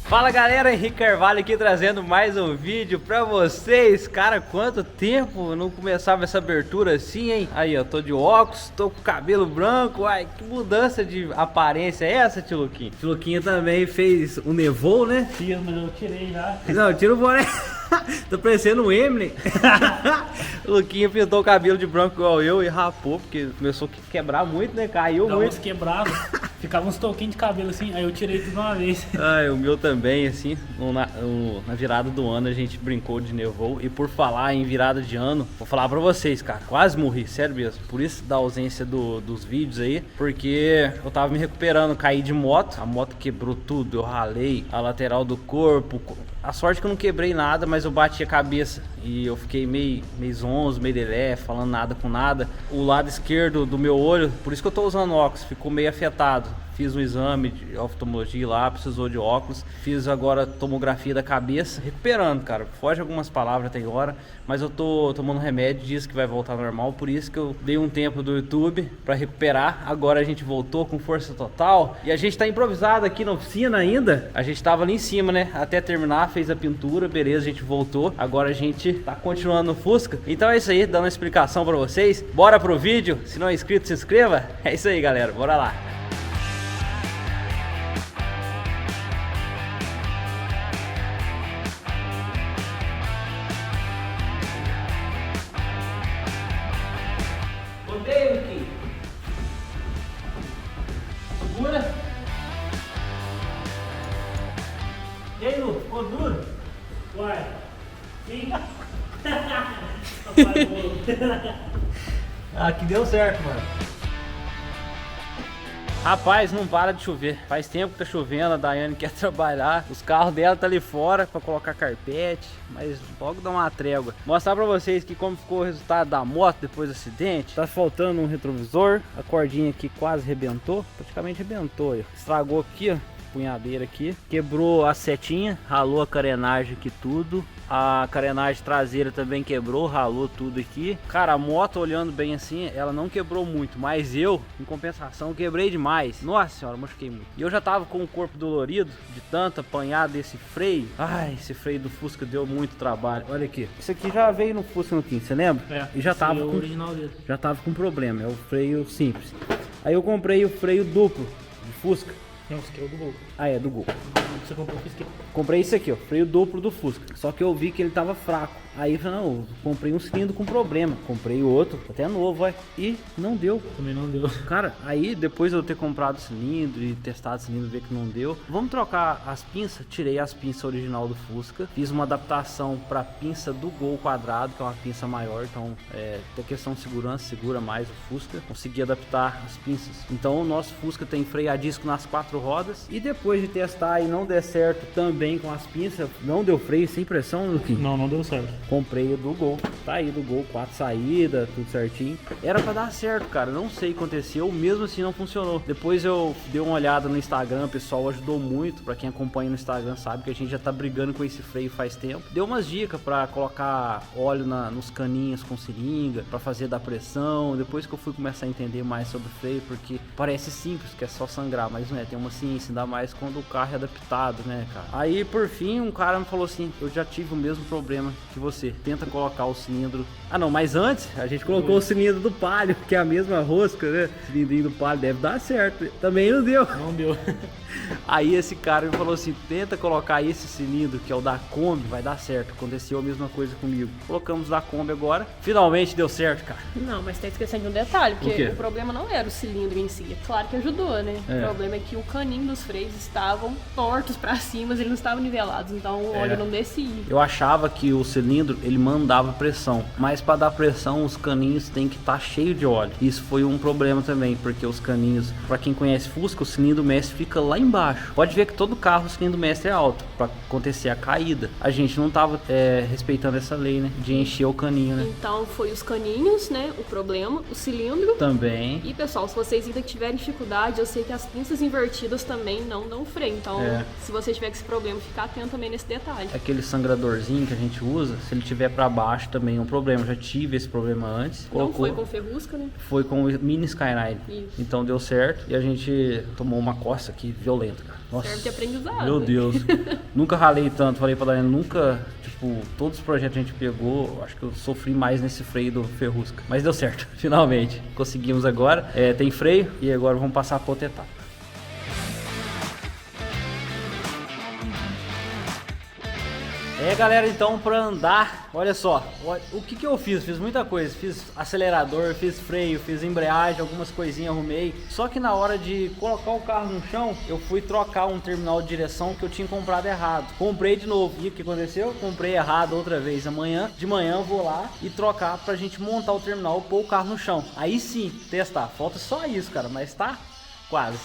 Fala galera, Henrique Carvalho aqui trazendo mais um vídeo pra vocês. Cara, quanto tempo não começava essa abertura assim, hein? Aí, ó, tô de óculos, tô com cabelo branco. Ai, que mudança de aparência é essa, tio Luquinha? Tio Luquinha também fez o nevou, né? Fiz, mas eu tirei já. Não, tira o boné. Tô parecendo um Eminem. O Luquinha pintou o cabelo de branco igual eu e rapou, porque começou a quebrar muito, né? Caiu muito. Uns quebrados, ficava uns toquinhos de cabelo assim, aí eu tirei tudo de uma vez. Ai, o meu também, assim, na virada do ano a gente brincou de nevou. E por falar em virada de ano, vou falar pra vocês, cara, quase morri, sério mesmo. Por isso da ausência dos vídeos aí, porque eu tava me recuperando, caí de moto, a moto quebrou tudo, eu ralei a lateral do corpo. A sorte que eu não quebrei nada, mas eu bati a cabeça e eu fiquei meio zonzo, meio lelé, falando nada com nada. O lado esquerdo do meu olho, por isso que eu tô usando óculos, ficou meio afetado. Fiz um exame de oftalmologia lá, precisou de óculos. Fiz agora tomografia da cabeça, recuperando, cara. Foge algumas palavras até agora, mas eu tô tomando remédio, diz que vai voltar normal. Por isso que eu dei um tempo do YouTube pra recuperar. Agora a gente voltou com força total. E a gente tá improvisado aqui na oficina ainda. A gente tava ali em cima, né? Até terminar, fez a pintura, beleza, a gente voltou. Agora a gente tá continuando no Fusca. Então é isso aí, dando uma explicação pra vocês. Bora pro vídeo. Se não é inscrito, se inscreva. É isso aí, galera. Bora lá. Segura. E aí, Lu, ficou duro? Uai, sim. Aqui deu certo, mano. Rapaz, não para de chover. Faz tempo que tá chovendo, a Daiane quer trabalhar. Os carros dela tá ali fora pra colocar carpete, mas logo dá uma trégua. Mostrar pra vocês que como ficou o resultado da moto depois do acidente. Tá faltando um retrovisor, a cordinha aqui quase arrebentou, praticamente arrebentou. Ó. Estragou aqui, ó, punhadeira aqui. Quebrou a setinha, ralou a carenagem aqui tudo. A carenagem traseira também quebrou, ralou tudo aqui. Cara, a moto olhando bem assim, ela não quebrou muito, mas eu, em compensação, quebrei demais. Nossa senhora, machuquei muito. E eu já tava com o corpo dolorido de tanto apanhar desse freio. Ai, esse freio do Fusca deu muito trabalho. Olha aqui. Isso aqui já veio no Fusca no 15, você lembra? É, e já tava o com, original dele. já tava com problema, é o freio simples. Aí eu comprei o freio duplo de Fusca. Não, esse aqui é o do Gol. Ah, é, do Gol. Você comprou esse aqui. Comprei esse aqui, ó, freio duplo do Fusca. Só que eu vi que ele tava fraco. Aí eu falei, não, eu comprei um cilindro com problema. Comprei outro, até novo, vai. E não deu. Também não deu. Cara, aí depois de eu ter comprado o cilindro e testado o cilindro, ver que não deu. Vamos trocar as pinças. Tirei as pinças original do Fusca. Fiz uma adaptação pra pinça do Gol quadrado, que é uma pinça maior. Então, tem questão de segurança, segura mais o Fusca. Consegui adaptar as pinças. Então, o nosso Fusca tem freio a disco nas 4 rodas. E depois de testar e não der certo também com as pinças, não deu freio, sem pressão, Luquinho? Não deu certo. Comprei o do Gol, tá aí do Gol, 4 saídas, tudo certinho. Era pra dar certo, cara, não sei o que aconteceu, mesmo assim não funcionou. Depois eu dei uma olhada no Instagram, o pessoal ajudou muito. Pra quem acompanha no Instagram sabe que a gente já tá brigando com esse freio faz tempo. Deu umas dicas pra colocar óleo nos caninhos com seringa, pra fazer da pressão. Depois que eu fui começar a entender mais sobre freio, porque parece simples, que é só sangrar, mas não é, tem uma ciência, ainda mais quando o carro é adaptado, né, cara. Aí por fim um cara me falou assim, eu já tive o mesmo problema que você. Tenta colocar o cilindro. Ah não, mas antes a gente colocou o cilindro do Palio, que é a mesma rosca, né? O cilindrinho do Palio deve dar certo. Também não deu. Não deu. Aí esse cara me falou assim, tenta colocar esse cilindro, que é o da Kombi, vai dar certo. Aconteceu a mesma coisa comigo. Colocamos da Kombi agora, finalmente deu certo, cara. Não, mas tá esquecendo de um detalhe, O quê? porque o problema não era o cilindro em si. É claro que ajudou, né? É. O problema é que o caninho dos freios estavam tortos pra cima, eles não estavam nivelados, então o óleo não descia. Eu achava que o cilindro, ele mandava pressão, mas para dar pressão os caninhos tem que estar cheio de óleo. Isso foi um problema também, porque os caninhos, para quem conhece Fusca, o cilindro mestre fica lá embaixo. Pode ver que todo carro o cilindro mestre é alto, para acontecer a caída. A gente não tava respeitando essa lei, né, de encher o caninho, né? Então foi os caninhos, né, o problema, o cilindro. Também. E pessoal, se vocês ainda tiverem dificuldade, eu sei que as pinças invertidas invertidas também não dão freio. Então, se você tiver com esse problema, fica atento também nesse detalhe. Aquele sangradorzinho que a gente usa, se ele tiver pra baixo também é um problema. Eu já tive esse problema antes. Não foi com ferrusca, né? Foi com o Mini Skyline. Isso. Então deu certo e a gente tomou uma coça aqui violenta, cara. Nossa, Serve de aprendizado. meu Deus. Nunca ralei tanto, falei pra Daiane, nunca, tipo, todos os projetos que a gente pegou, acho que eu sofri mais nesse freio do Ferrusca. Mas deu certo, finalmente. Conseguimos agora. Tem freio e agora vamos passar pra outra etapa. Galera, então pra andar, olha só, o que eu fiz? Fiz muita coisa, fiz acelerador, fiz freio, fiz embreagem, algumas coisinhas arrumei. Só que na hora de colocar o carro no chão, eu fui trocar um terminal de direção que eu tinha comprado errado. Comprei de novo, e o que aconteceu? Comprei errado outra vez. De manhã eu vou lá e trocar pra gente montar o terminal, pôr o carro no chão. Aí sim, testar. Falta só isso, cara, mas tá quase.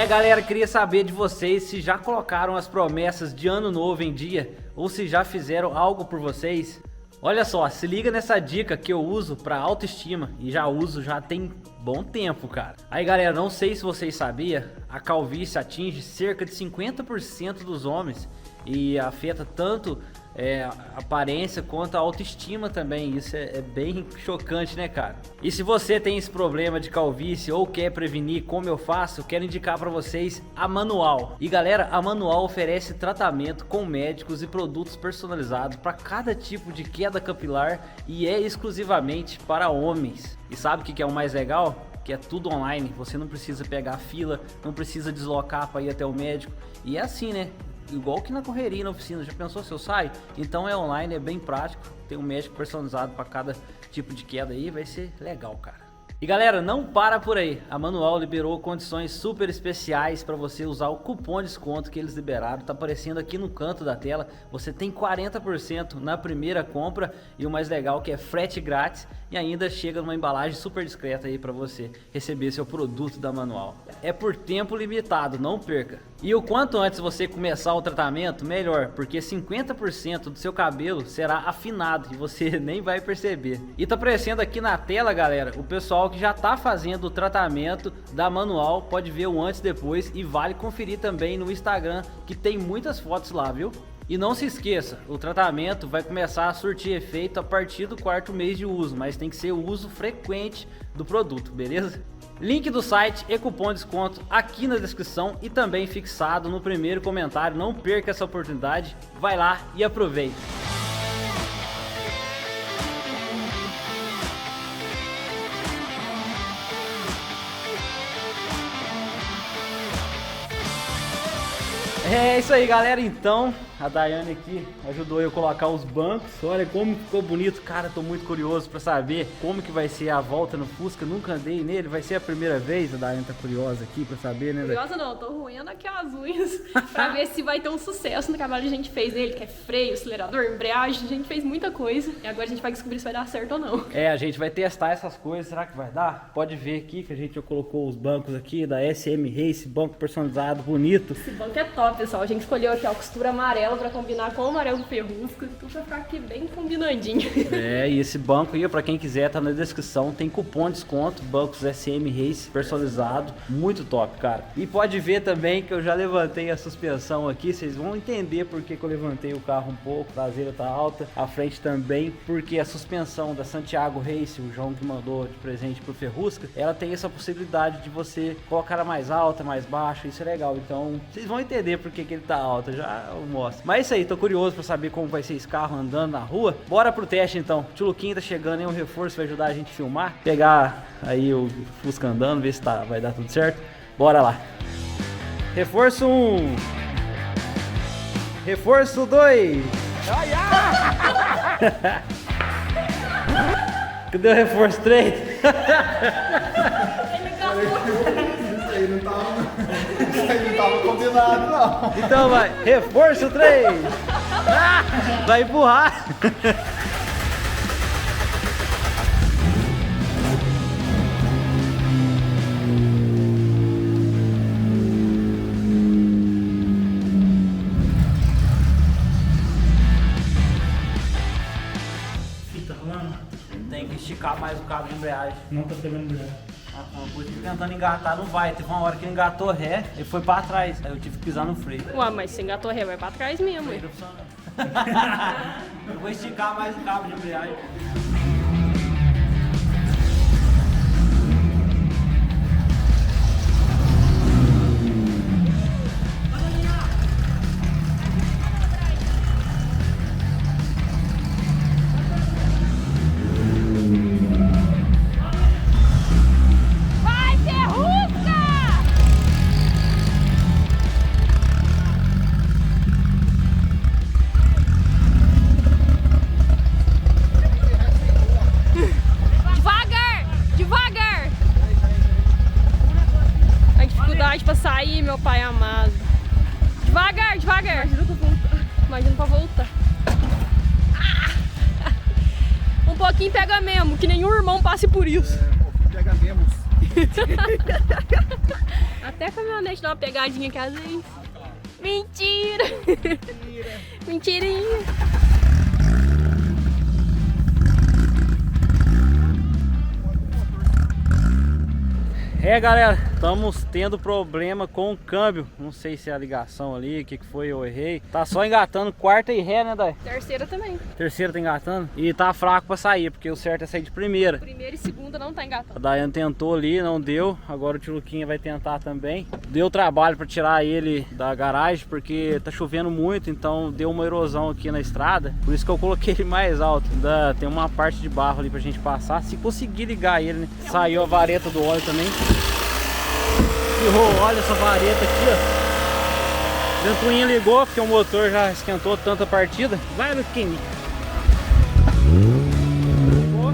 Galera, queria saber de vocês se já colocaram as promessas de ano novo em dia ou se já fizeram algo por vocês. Olha só, se liga nessa dica que eu uso para autoestima e já uso já tem bom tempo, cara. Aí galera, não sei se vocês sabiam, a calvície atinge cerca de 50% dos homens e afeta tanto a aparência quanto a autoestima também. Isso é bem chocante, né, cara? E se você tem esse problema de calvície ou quer prevenir como eu faço, eu quero indicar para vocês a Manual. E galera, a Manual oferece tratamento com médicos e produtos personalizados para cada tipo de queda capilar e é exclusivamente para homens. E sabe o que é o mais legal? Que é tudo online, você não precisa pegar fila, não precisa deslocar para ir até o médico. E é assim, né? Igual que na correria, na oficina. Já pensou se eu saio? Então é online, é bem prático. Tem um médico personalizado para cada tipo de queda aí. Vai ser legal, cara. E galera, não para por aí. A Manual liberou condições super especiais para você usar o cupom de desconto que eles liberaram. Tá aparecendo aqui no canto da tela. Você tem 40% na primeira compra. E o mais legal que é frete grátis. E ainda chega numa embalagem super discreta aí para você receber seu produto da Manual. É por tempo limitado, não perca. E o quanto antes você começar o tratamento, melhor, porque 50% do seu cabelo será afinado e você nem vai perceber. E tá aparecendo aqui na tela, galera, o pessoal que já tá fazendo o tratamento da Manual, pode ver o antes e depois e vale conferir também no Instagram, que tem muitas fotos lá, viu? E não se esqueça, o tratamento vai começar a surtir efeito a partir do 4º mês de uso, mas tem que ser o uso frequente do produto, beleza? Link do site e cupom de desconto aqui na descrição e também fixado no primeiro comentário. Não perca essa oportunidade, vai lá e aproveita. É isso aí, galera. Então, a Daiane aqui ajudou eu a colocar os bancos. Olha como ficou bonito, cara. Tô muito curioso pra saber como que vai ser a volta no Fusca. Nunca andei nele, vai ser a primeira vez. A Daiane tá curiosa aqui pra saber, né? Curiosa não, tô roendo aqui as unhas pra ver se vai ter um sucesso no trabalho que a gente fez nele, que é freio, acelerador, embreagem. A gente fez muita coisa e agora a gente vai descobrir se vai dar certo ou não. A gente vai testar essas coisas. Será que vai dar? Pode ver aqui que a gente já colocou os bancos aqui da SM Race, banco personalizado, bonito. Esse banco é top, pessoal. A gente escolheu aqui a costura amarela pra combinar com o amarelo do Ferrusca. Tudo vai ficar aqui bem combinandinho. E esse banco aí, pra quem quiser, tá na descrição. Tem cupom de desconto, bancos SM Race personalizado. Muito top, cara. E pode ver também que eu já levantei a suspensão aqui. Vocês vão entender por que eu levantei o carro um pouco. A traseira tá alta, a frente também. Porque a suspensão da Santiago Race, o João que mandou de presente pro Ferrusca, ela tem essa possibilidade de você colocar ela mais alta, mais baixa. Isso é legal. Então, vocês vão entender por que ele tá alto. Já eu mostro. Mas é isso aí, tô curioso pra saber como vai ser esse carro andando na rua. Bora pro teste então. O Tio Luquinha tá chegando aí, um reforço vai ajudar a gente a filmar. Pegar aí o Fusca andando, ver se vai dar tudo certo. Bora lá. Reforço 1. Reforço 2. Cadê o reforço 3? Isso aí não tava combinado, não. Então vai, reforço 3. Vai empurrar. Tá rolando? Tem que esticar mais o cabo de embreagem. Não tá pegando embreagem. Por isso que tentando engatar não vai. Teve uma hora que ele engatou ré e foi pra trás. Aí eu tive que pisar no freio. Ué, mas se engatou ré, vai pra trás mesmo. Freio funcionando. Eu vou esticar mais o cabo de embreagem. Vai, Ferrusca! Devagar! Devagar! A dificuldade pra sair, meu pai amado. Devagar, devagar! Imagina pra voltar. Um pouquinho pega mesmo, que nenhum irmão passe por isso. Pega mesmo. Até a caminhonete dá uma pegadinha aqui às vezes. Mentira! Mentirinha! É, galera, estamos tendo problema com o câmbio. Não sei se é a ligação ali, o que foi, eu errei. Tá só engatando quarta e ré, né, Dai? Terceira também. Terceira tá engatando. E tá fraco pra sair, porque o certo é sair de primeira. Primeira e segunda não tá A engatando. Daiane tentou ali, não deu. Agora o tio Luquinha vai tentar também. Deu trabalho pra tirar ele da garagem, porque tá chovendo muito, então deu uma erosão aqui na estrada. Por isso que eu coloquei ele mais alto. Ainda tem uma parte de barro ali pra gente passar. Se conseguir ligar ele, né? Saiu a vareta do óleo também. Olha essa vareta aqui, ó. Ventoinha ligou, porque o motor já esquentou tanta partida. Vai, Luquinha. Ligou.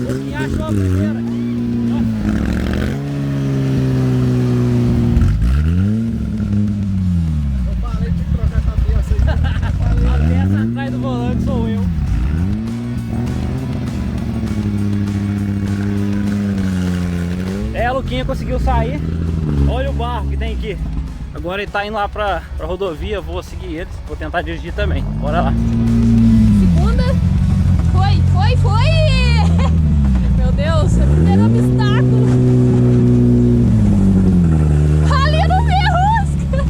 Luquinha achou a primeira. Eu falei de trocar essa peça aí. A peça atrás do volante sou eu. É, a Luquinha conseguiu sair. Olha o barro que tem aqui. Agora ele tá indo lá pra rodovia, vou seguir eles. Vou tentar dirigir também. Bora lá. Segunda. Foi! Meu Deus, é o primeiro obstáculo. Ali no Ferrusca!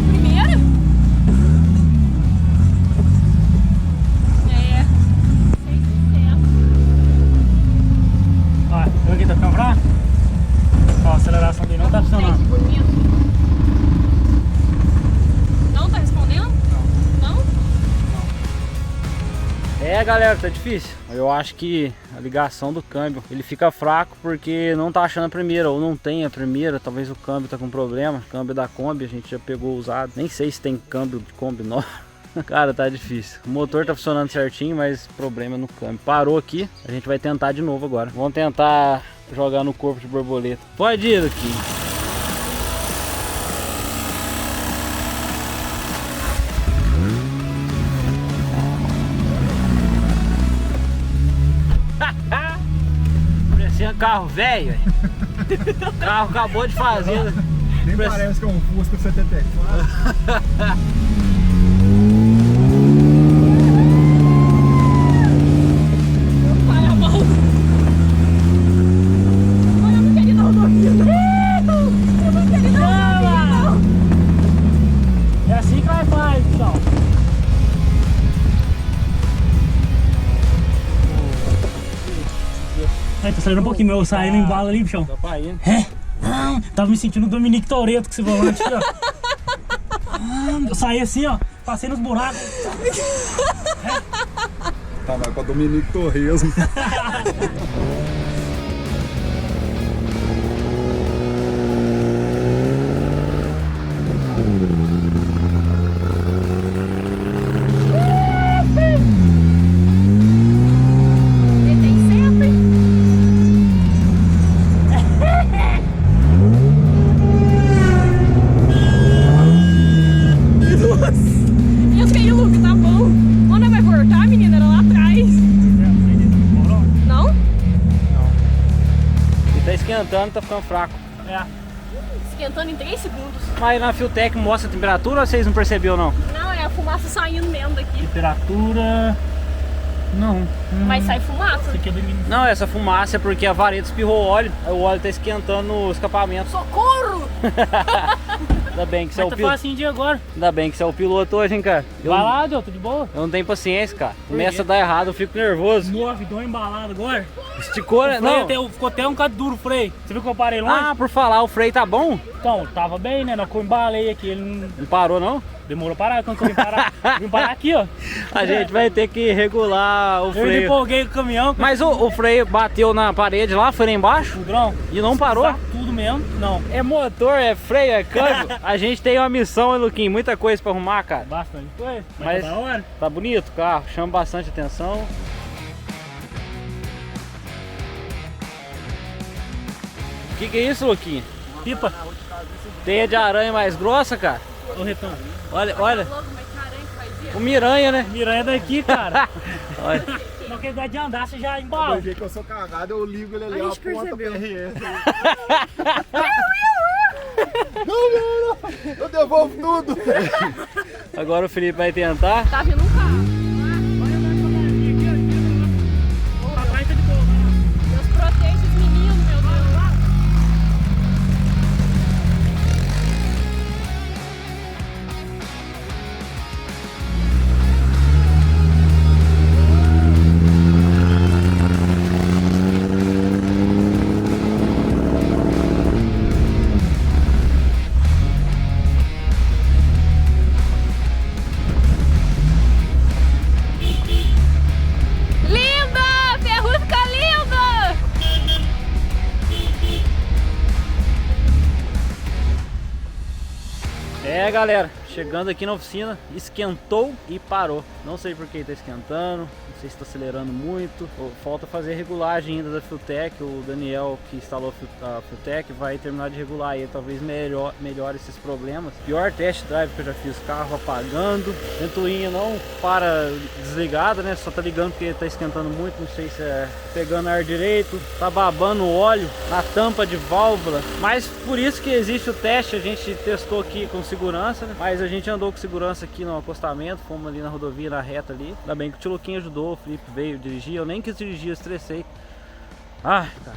Primeira? É. Sem sucesso. Ó, eu aqui tá ficando fraco? Ó, a aceleração dele não tá funcionando. Bonito. Não tá respondendo? Não? É, galera, tá difícil. Eu acho que a ligação do câmbio, ele fica fraco porque não tá achando a primeira, ou não tem a primeira. Talvez o câmbio tá com problema. O câmbio da Kombi a gente já pegou usado. Nem sei se tem câmbio de Kombi nova. Cara, tá difícil. O motor tá funcionando certinho, mas problema no câmbio. Parou aqui, a gente vai tentar de novo agora. Vamos tentar jogar no corpo de borboleta. Pode ir aqui. Parecia um carro velho. O carro acabou de fazer. Nem parece que é um Fusca 74. Pai amado. Olha, eu não queria dar rodovia. Eu não queria dar rodovia, não. É assim que vai faz, então. Aí, tá acelerando um pouquinho, meu saindo em bala ali, bichão. Dá pra ir. É? Não, tava me sentindo o Dominique Toretto com esse volante aqui, ó. Eu saí assim, ó, passei nos buracos. Tá, vai pra Dominique Torresmo. Entra aí, Luca, tá bom. Onde vai voltar, menina? Era lá atrás. Não? Ele tá esquentando, tá ficando fraco. É. Esquentando em 3 segundos. Mas na Fueltech mostra a temperatura ou vocês não perceberam não? Não, é a fumaça saindo mesmo daqui. Temperatura... Não. Mas sai fumaça. Isso aqui é do menino. Não, essa fumaça é porque a vareta espirrou óleo, aí o óleo tá esquentando no escapamento. Socorro! Ainda bem que você é o Mas tá piloto. assim de agora. Ainda bem que você é o piloto hoje, hein, cara. Vai lá, deu, tudo de boa? Eu não tenho paciência, cara. Começa a dar errado, eu fico nervoso. Nossa, deu uma embalada agora. Esticou, né? O freio Não. ficou até um bocado duro o freio. Você viu que eu parei longe? Ah, por falar, o freio tá bom? Então, tava bem, né? Não, que eu embalei aqui, ele não Não parou, não? demorou parar. Quando eu vim parar, vim parar aqui, ó. A gente vai ter que regular o Eu freio. empolguei com o caminhão, Mas o freio bateu na parede lá, foi lá embaixo o grão. e não parou? Tá tudo mesmo? Não. É motor, é freio, é câmbio. A gente tem uma missão, hein, Luquinho? Muita coisa pra arrumar, cara. Bastante coisa. Mas- Mas tá da hora. Tá bonito o carro, chama bastante atenção. O que é isso, Luquinho? Pipa. Teia de aranha mais grossa, cara? Ô, Retão. Olha, olha. Logo, mas que aranha que faz isso? O Miranha, né? Miranha daqui, cara. Olha. Não quer de andar, você já Do embala. jeito que eu sou cagado, eu ligo ele ali, A ó, gente ponta percebeu. PRS. Não, eu devolvo tudo. Agora o Felipe vai tentar. Tá vindo um carro. Papai tá de boa. Deus proteja os meninos, meu Deus. Linda! Ferrugem linda! É, galera, chegando aqui na oficina, esquentou e parou. Não sei por que tá esquentando, não sei se tá acelerando muito. Falta fazer regulagem ainda da Fueltech. O Daniel, que instalou a Fueltech, vai terminar de regular aí, talvez melhore esses problemas. Pior test drive que eu já fiz, carro apagando, ventoinha não para desligada, né? Só tá ligando porque tá esquentando muito, não sei se é pegando ar direito, tá babando óleo na tampa de válvula. Mas por isso que existe o teste, a gente testou aqui com segurança, né? Mas a gente andou com segurança aqui no acostamento, fomos ali na rodovia, na reta ali. Ainda bem que o tio Luquinho ajudou, o Felipe veio dirigir, eu nem quis dirigir, eu estressei. Ai, cara.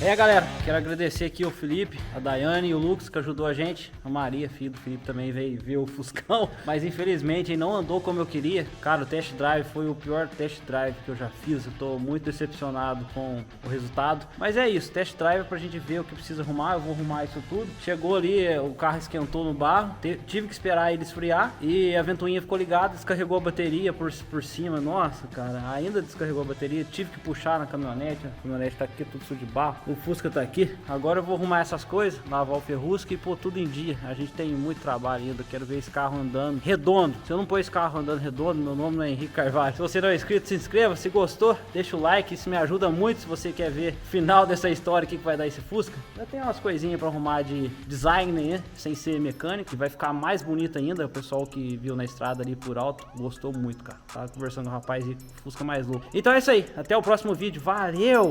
É, galera, quero agradecer aqui ao Felipe, a Daiane e o Lucas que ajudou a gente. A Maria, filha do Felipe, também veio ver o Fuscão, mas infelizmente ele não andou como eu queria. Cara, o test drive foi o pior test drive que eu já fiz. Eu tô muito decepcionado com o resultado. Mas é isso, test drive é pra gente ver o que precisa arrumar. Eu vou arrumar isso tudo. Chegou ali, o carro esquentou no barro, tive que esperar ele esfriar e a ventoinha ficou ligada, descarregou a bateria por cima. Nossa, cara, ainda descarregou a bateria. Tive que puxar na caminhonete, a caminhonete tá aqui tudo sujo de barro. O Fusca tá aqui. Agora eu vou arrumar essas coisas, lavar o ferrusca e pôr tudo em dia. A gente tem muito trabalho ainda. Quero ver esse carro andando redondo. Se eu não pôr esse carro andando redondo, meu nome não é Henrique Carvalho. Se você não é inscrito, se inscreva. Se gostou, deixa o like. Isso me ajuda muito. Se você quer ver o final dessa história, o que vai dar esse Fusca. Já tem umas coisinhas pra arrumar de design, né? Sem ser mecânico. E vai ficar mais bonito ainda. O pessoal que viu na estrada ali por alto gostou muito, cara. Tava conversando com o rapaz e Fusca mais louco. Então é isso aí. Até o próximo vídeo. Valeu!